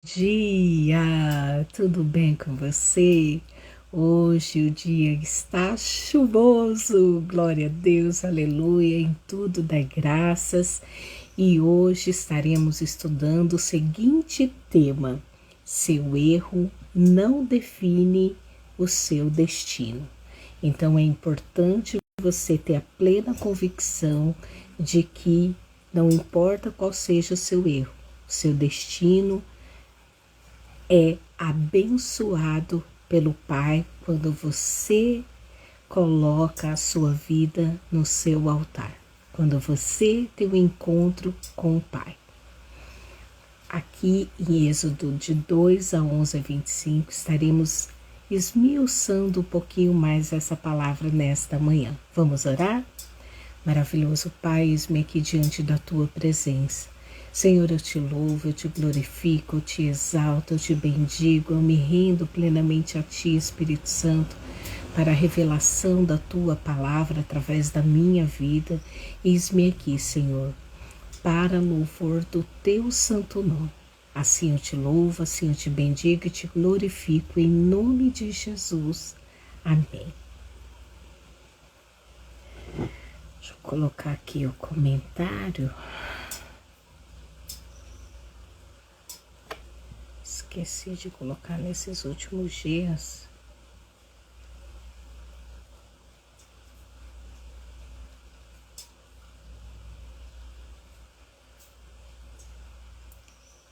Dia, tudo bem com você? Hoje o dia está chuvoso, glória a Deus, aleluia, em tudo dai graças. E hoje estaremos estudando o seguinte tema: seu erro não define o seu destino. Então é importante você ter a plena convicção de que não importa qual seja o seu erro, o seu destino é abençoado pelo Pai quando você coloca a sua vida no seu altar, quando você tem um encontro com o Pai. Aqui em Êxodo de 2 a 11 a 25, estaremos esmiuçando um pouquinho mais essa palavra nesta manhã. Vamos orar? Maravilhoso Pai, eis-me aqui diante da Tua presença. Senhor, eu te louvo, eu te glorifico, eu te exalto, eu te bendigo, eu me rendo plenamente a Ti, Espírito Santo, para a revelação da Tua palavra através da minha vida. Eis-me aqui, Senhor, para louvor do Teu santo nome. Assim eu te louvo, assim eu te bendigo e te glorifico, em nome de Jesus. Amém. Deixa eu colocar aqui o comentário. Esqueci de colocar nesses últimos dias.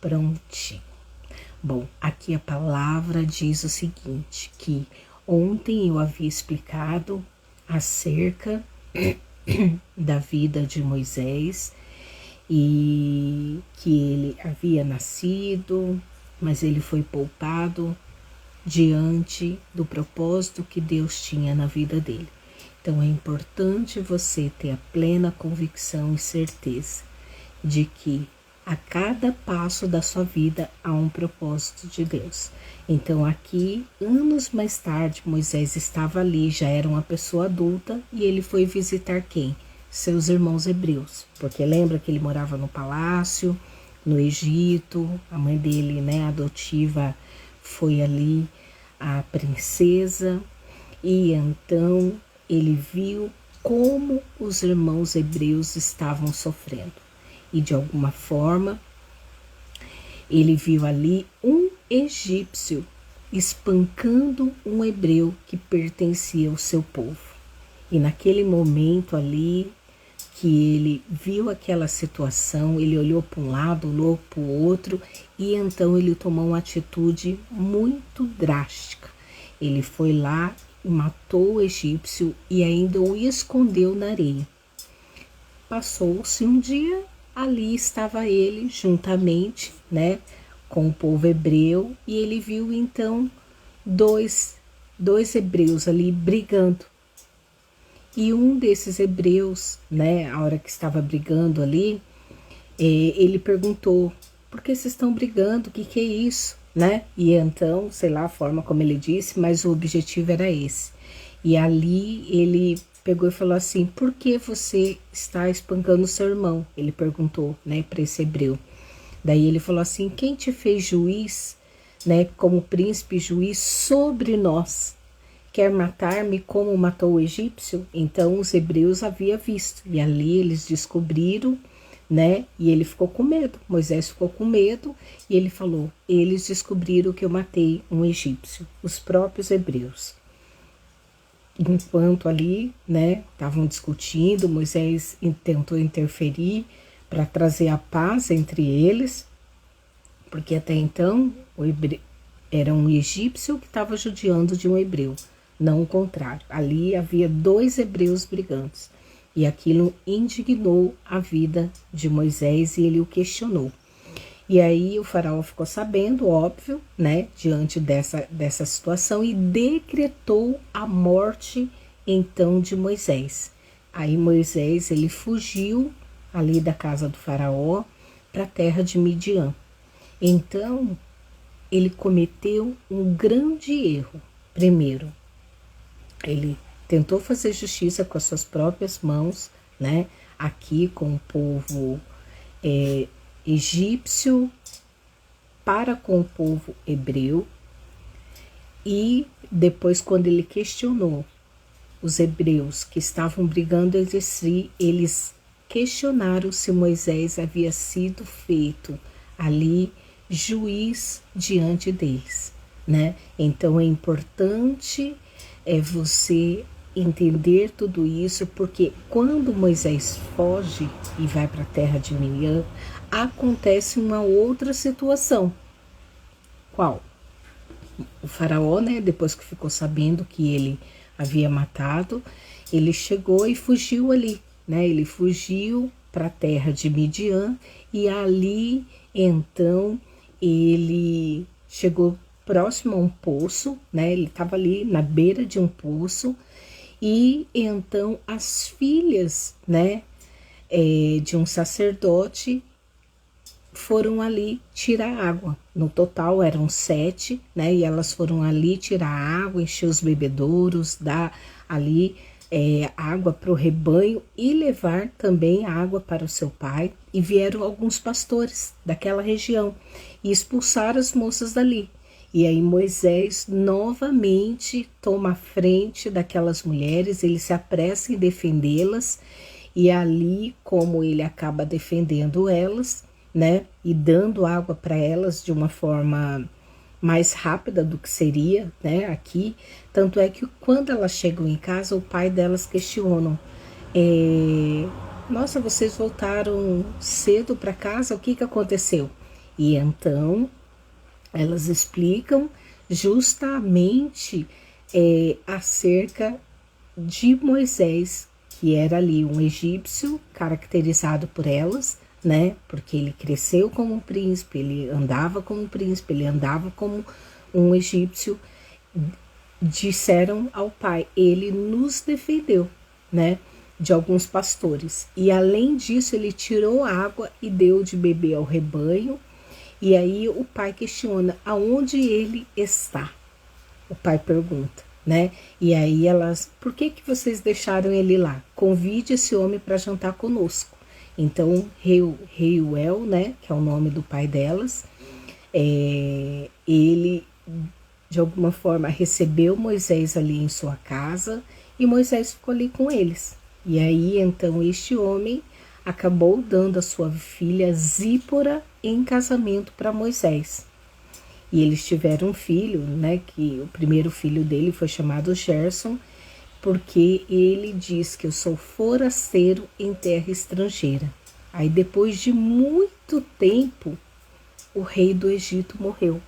Prontinho. Bom, aqui a palavra diz o seguinte, que ontem eu havia explicado acerca da vida de Moisés e que ele havia nascido, mas ele foi poupado diante do propósito que Deus tinha na vida dele. Então é importante você ter a plena convicção e certeza de que a cada passo da sua vida há um propósito de Deus. Então aqui, anos mais tarde, Moisés estava ali, já era uma pessoa adulta, e ele foi visitar quem? Seus irmãos hebreus, porque lembra que ele morava no palácio, no Egito, a mãe dele, né, adotiva, foi ali a princesa, e então ele viu como os irmãos hebreus estavam sofrendo. E de alguma forma, ele viu ali um egípcio espancando um hebreu que pertencia ao seu povo. E naquele momento ali, que ele viu aquela situação, ele olhou para um lado, olhou para o outro, e então ele tomou uma atitude muito drástica. Ele foi lá e matou o egípcio e ainda o escondeu na areia. Passou-se um dia, ali estava ele juntamente, né, com o povo hebreu, e ele viu então dois hebreus ali brigando. E um desses hebreus, né, a hora que estava brigando ali, ele perguntou: por que vocês estão brigando? O que é isso? Né? E então, sei lá a forma como ele disse, mas o objetivo era esse. E ali ele pegou e falou assim: por que você está espancando seu irmão? Ele perguntou, né, para esse hebreu. Daí ele falou assim: quem te fez juiz, né, como príncipe juiz sobre nós? Quer matar-me como matou o egípcio? Então os hebreus haviam visto, e ali eles descobriram, né? E ele ficou com medo, Moisés ficou com medo, e ele falou: eles descobriram que eu matei um egípcio, os próprios hebreus. Enquanto ali, né, estavam discutindo, Moisés tentou interferir para trazer a paz entre eles, porque até então era um egípcio que estava judiando de um hebreu, não o contrário. Ali havia dois hebreus brigantes, e aquilo indignou a vida de Moisés e ele o questionou. E aí o faraó ficou sabendo, óbvio, né, diante dessa situação, e decretou a morte então de Moisés. Aí Moisés, ele fugiu ali da casa do faraó para a terra de Midian. Então ele cometeu um grande erro. Primeiro, ele tentou fazer justiça com as suas próprias mãos, né, aqui com o povo egípcio, para com o povo hebreu. E depois, quando ele questionou os hebreus que estavam brigando entre si, eles questionaram se Moisés havia sido feito ali juiz diante deles, né? Então é importante você entender tudo isso, porque quando Moisés foge e vai para a terra de Midian, acontece uma outra situação. Qual? O faraó, né, depois que ficou sabendo que ele havia matado, ele chegou e fugiu ali, né? Ele fugiu para a terra de Midian e ali, então, ele chegou próximo a um poço, né? Ele estava ali na beira de um poço e então as filhas, né, de um sacerdote foram ali tirar água. No total eram 7, né? E elas foram ali tirar água, encher os bebedouros, dar ali água para o rebanho e levar também água para o seu pai. E vieram alguns pastores daquela região e expulsaram as moças dali. E aí Moisés novamente toma a frente daquelas mulheres, ele se apressa em defendê-las. E ali, como ele acaba defendendo elas, né, e dando água para elas de uma forma mais rápida do que seria, né, aqui. Tanto é que quando elas chegam em casa, o pai delas questionam: nossa, vocês voltaram cedo para casa, o que aconteceu? E então elas explicam justamente acerca de Moisés, que era ali um egípcio caracterizado por elas, né? Porque ele cresceu como um príncipe, ele andava como um príncipe, ele andava como um egípcio. Disseram ao pai: ele nos defendeu, né, de alguns pastores. E além disso, ele tirou água e deu de beber ao rebanho. E aí o pai questiona: aonde ele está? O pai pergunta, né? E aí elas: por que vocês deixaram ele lá? Convide esse homem para jantar conosco. Então, Reuel, né, que é o nome do pai delas, ele, de alguma forma, recebeu Moisés ali em sua casa e Moisés ficou ali com eles. E aí, então, este homem acabou dando a sua filha Zípora em casamento para Moisés. E eles tiveram um filho, né, que o primeiro filho dele foi chamado Gerson, porque ele diz que eu sou forasteiro em terra estrangeira. Aí depois de muito tempo, o rei do Egito morreu.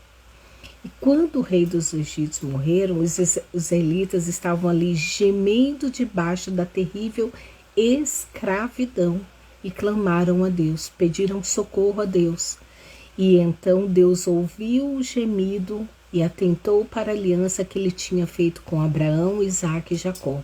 E quando o rei dos Egípcios morreram, os israelitas estavam ali gemendo debaixo da terrível escravidão e clamaram a Deus, pediram socorro a Deus. E então Deus ouviu o gemido e atentou para a aliança que ele tinha feito com Abraão, Isaque e Jacó.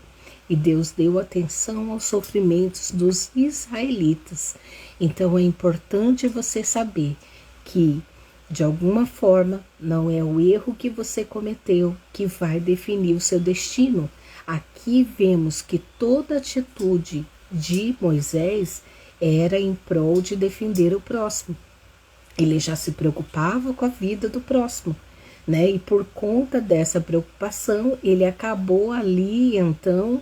E Deus deu atenção aos sofrimentos dos israelitas. Então é importante você saber que, de alguma forma, não é o erro que você cometeu que vai definir o seu destino. Aqui vemos que toda atitude de Moisés era em prol de defender o próximo. Ele já se preocupava com a vida do próximo, né? E por conta dessa preocupação, ele acabou ali, então,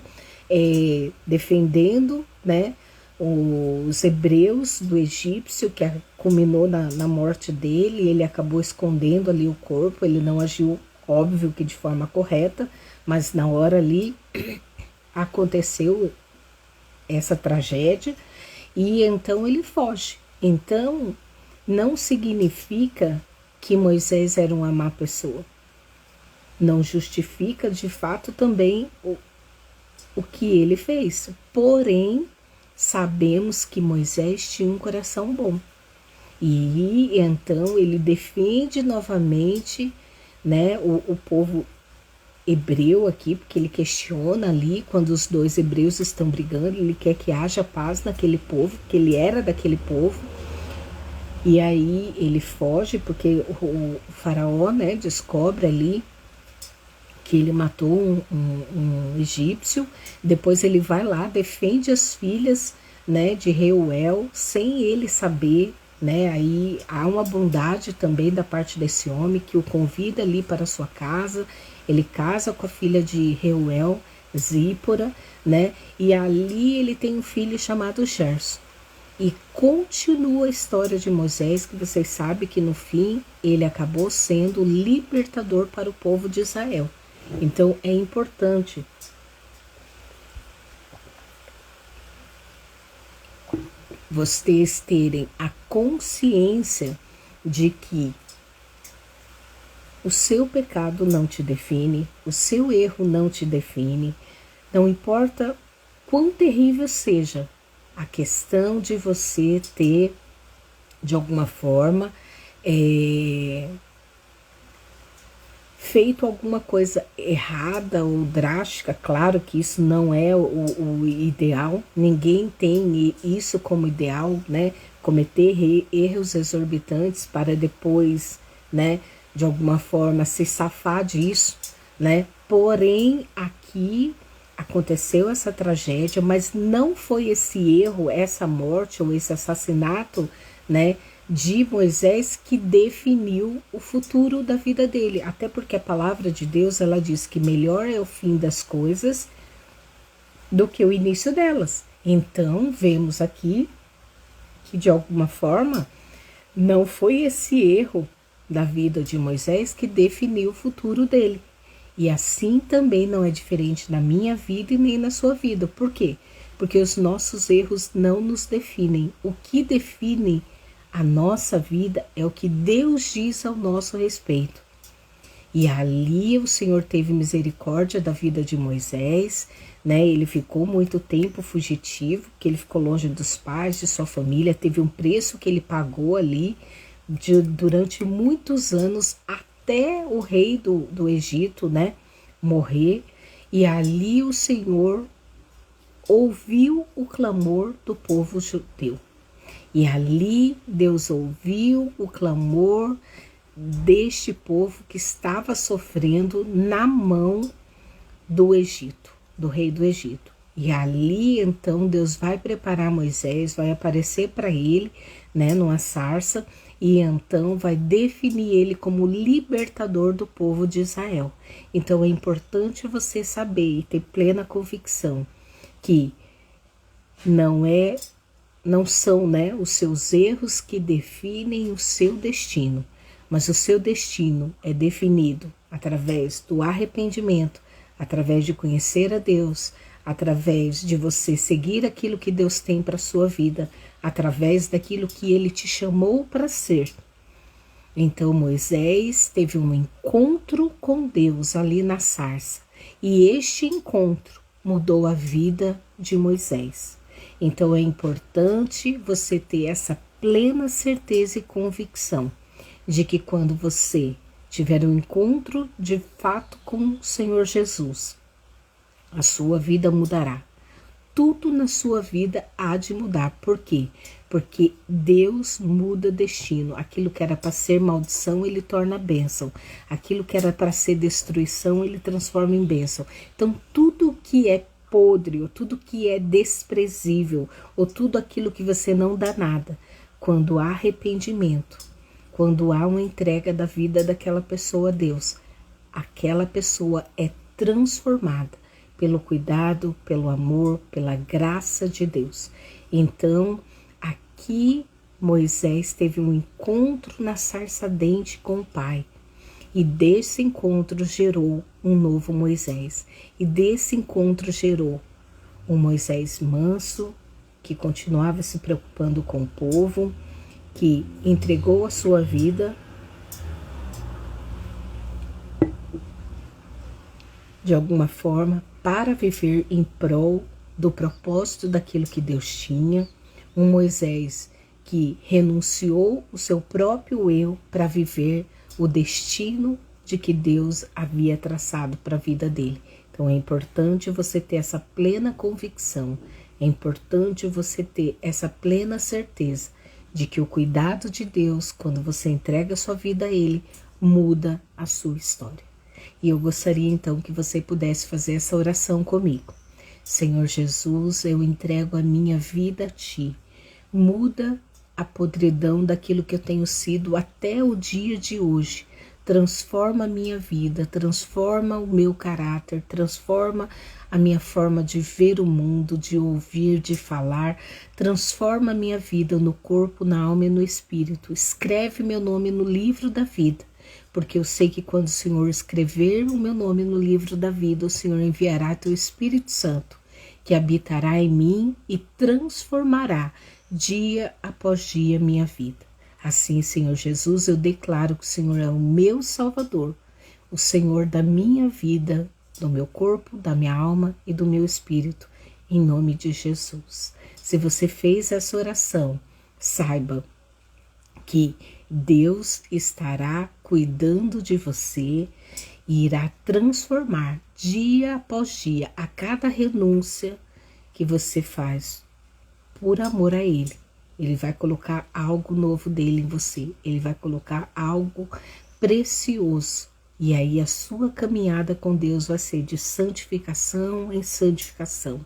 defendendo, né, os hebreus do egípcio, que culminou na morte dele. Ele acabou escondendo ali o corpo, ele não agiu, óbvio que de forma correta, mas na hora ali aconteceu essa tragédia e então ele foge. Então, não significa que Moisés era uma má pessoa. Não justifica, de fato, também o que ele fez. Porém, sabemos que Moisés tinha um coração bom. E então ele defende novamente, né, o povo hebreu aqui, porque ele questiona ali quando os dois hebreus estão brigando, ele quer que haja paz naquele povo, porque ele era daquele povo. E aí ele foge, porque o faraó, né, descobre ali que ele matou um egípcio. Depois ele vai lá, defende as filhas, né, de Reuel, sem ele saber, né? Aí há uma bondade também da parte desse homem que o convida ali para a sua casa. Ele casa com a filha de Reuel, Zípora, né? E ali ele tem um filho chamado Gerson. E continua a história de Moisés, que vocês sabem que no fim ele acabou sendo libertador para o povo de Israel. Então é importante vocês terem a consciência de que o seu pecado não te define, o seu erro não te define, não importa quão terrível seja a questão de você ter, de alguma forma, feito alguma coisa errada ou drástica. Claro que isso não é o ideal, ninguém tem isso como ideal, né? Cometer erros exorbitantes para depois, né, de alguma forma se safar disso, né? Porém, aqui aconteceu essa tragédia, mas não foi esse erro, essa morte ou esse assassinato, né, de Moisés que definiu o futuro da vida dele. Até porque a palavra de Deus, ela diz que melhor é o fim das coisas do que o início delas. Então, vemos aqui que de alguma forma não foi esse erro da vida de Moisés que definiu o futuro dele. E assim também não é diferente na minha vida e nem na sua vida. Por quê? Porque os nossos erros não nos definem. O que define a nossa vida é o que Deus diz ao nosso respeito. E ali o Senhor teve misericórdia da vida de Moisés, né? Ele ficou muito tempo fugitivo, que ele ficou longe dos pais, de sua família, teve um preço que ele pagou ali durante muitos anos, até o rei do Egito, né, morrer. E ali o Senhor ouviu o clamor do povo judeu. E ali Deus ouviu o clamor deste povo que estava sofrendo na mão do Egito, do rei do Egito. E ali então Deus vai preparar Moisés, vai aparecer para ele, né, numa sarça, e então vai definir ele como libertador do povo de Israel. Então é importante você saber e ter plena convicção que não são, né, os seus erros que definem o seu destino, mas o seu destino é definido através do arrependimento, através de conhecer a Deus, através de você seguir aquilo que Deus tem para a sua vida, através daquilo que Ele te chamou para ser. Então Moisés teve um encontro com Deus ali na sarça, e este encontro mudou a vida de Moisés. Então é importante você ter essa plena certeza e convicção de que quando você tiver um encontro de fato com o Senhor Jesus, a sua vida mudará. Tudo na sua vida há de mudar. Por quê? Porque Deus muda destino. Aquilo que era para ser maldição, Ele torna bênção. Aquilo que era para ser destruição, Ele transforma em bênção. Então, tudo que é podre, ou tudo que é desprezível, ou tudo aquilo que você não dá nada, quando há arrependimento, quando há uma entrega da vida daquela pessoa a Deus, aquela pessoa é transformada pelo cuidado, pelo amor, pela graça de Deus. Então, aqui Moisés teve um encontro na sarça ardente com o Pai. E desse encontro gerou um novo Moisés. E desse encontro gerou um Moisés manso, que continuava se preocupando com o povo, que entregou a sua vida de alguma forma para viver em prol do propósito daquilo que Deus tinha. Um Moisés que renunciou o seu próprio eu para viver o destino de que Deus havia traçado para a vida dele. Então é importante você ter essa plena convicção, é importante você ter essa plena certeza de que o cuidado de Deus, quando você entrega a sua vida a Ele, muda a sua história. E eu gostaria então que você pudesse fazer essa oração comigo. Senhor Jesus, eu entrego a minha vida a Ti. Muda a podridão daquilo que eu tenho sido até o dia de hoje. Transforma a minha vida, transforma o meu caráter, transforma a minha forma de ver o mundo, de ouvir, de falar, transforma a minha vida no corpo, na alma e no espírito. Escreve meu nome no livro da vida, porque eu sei que quando o Senhor escrever o meu nome no livro da vida, o Senhor enviará teu Espírito Santo, que habitará em mim e transformará dia após dia minha vida. Assim, Senhor Jesus, eu declaro que o Senhor é o meu Salvador, o Senhor da minha vida, do meu corpo, da minha alma e do meu espírito, em nome de Jesus. Se você fez essa oração, saiba que Deus estará cuidando de você e irá transformar dia após dia a cada renúncia que você faz por amor a Ele. Ele vai colocar algo novo dele em você. Ele vai colocar algo precioso. E aí a sua caminhada com Deus vai ser de santificação em santificação.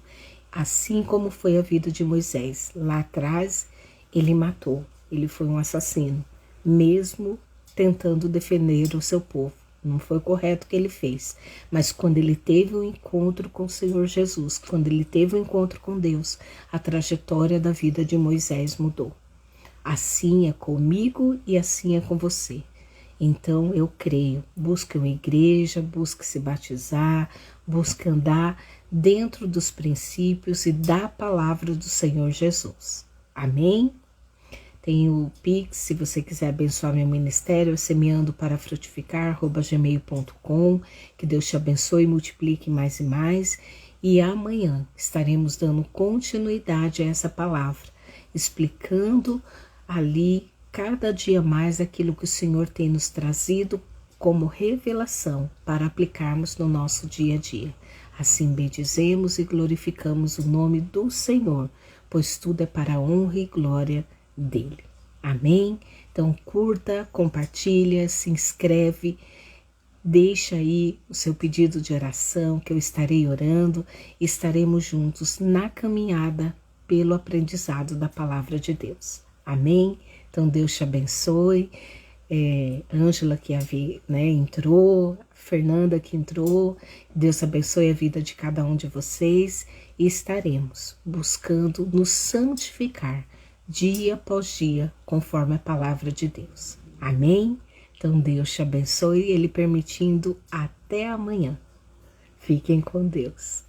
Assim como foi a vida de Moisés. Lá atrás, ele matou. Ele foi um assassino. Mesmo tentando defender o seu povo. Não foi correto o que ele fez. Mas quando ele teve um encontro com o Senhor Jesus, quando ele teve um encontro com Deus, a trajetória da vida de Moisés mudou. Assim é comigo e assim é com você. Então eu creio, busque uma igreja, busque se batizar, busque andar dentro dos princípios e da palavra do Senhor Jesus. Amém? Tem o Pix, se você quiser abençoar meu ministério, é semeandoparafrutificar@gmail.com. Que Deus te abençoe e multiplique mais e mais. E amanhã estaremos dando continuidade a essa palavra, explicando ali cada dia mais aquilo que o Senhor tem nos trazido como revelação para aplicarmos no nosso dia a dia. Assim bendizemos e glorificamos o nome do Senhor, pois tudo é para a honra e glória dele. Amém? Então curta, compartilha, se inscreve, deixa aí o seu pedido de oração que eu estarei orando e estaremos juntos na caminhada pelo aprendizado da palavra de Deus. Amém? Então Deus te abençoe. Ângela que entrou, Fernanda que entrou, Deus abençoe a vida de cada um de vocês e estaremos buscando nos santificar dia após dia, conforme a palavra de Deus. Amém? Então Deus te abençoe, Ele permitindo, até amanhã. Fiquem com Deus.